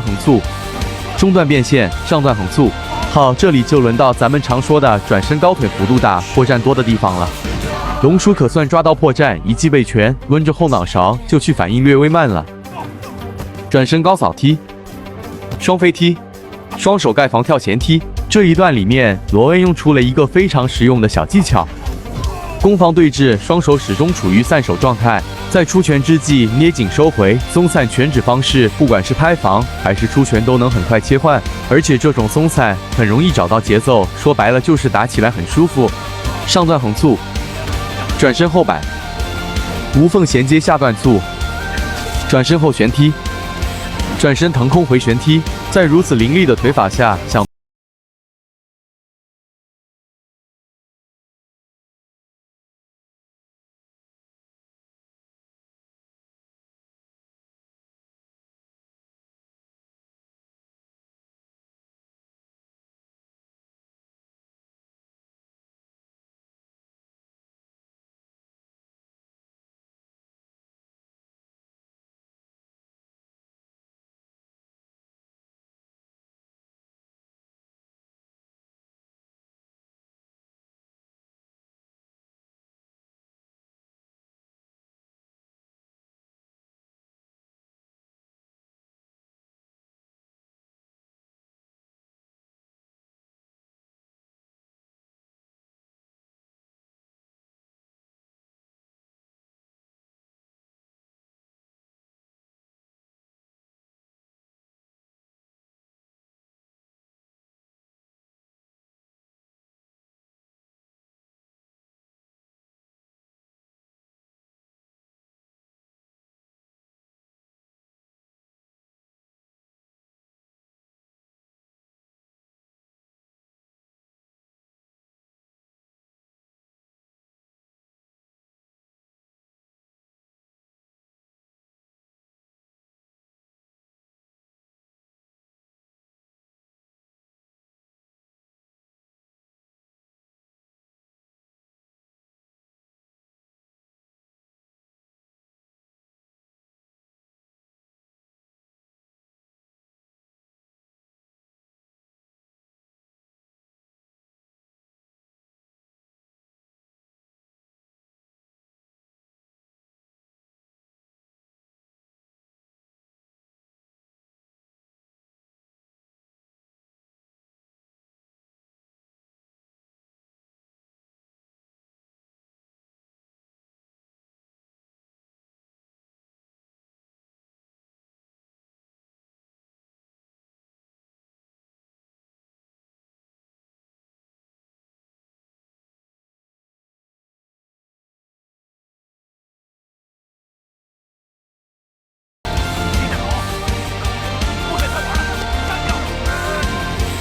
横簇，中段变线，上段横簇。好，这里就轮到咱们常说的转身高腿幅度大、破绽多的地方了。龙叔可算抓到破绽，一记背拳，抡着后脑勺就去，反应略微慢了。转身高扫踢，双飞踢，双手盖防跳前踢。这一段里面，罗恩用出了一个非常实用的小技巧。 攻防对峙，双手始终处于散手状态，在出拳之际捏紧收回，松散拳指方式，不管是拍防还是出拳都能很快切换，而且这种松散很容易找到节奏，说白了就是打起来很舒服。上段横簇，转身后摆，无缝衔接下段簇，转身后旋踢，转身腾空回旋踢，在如此凌厉的腿法下，想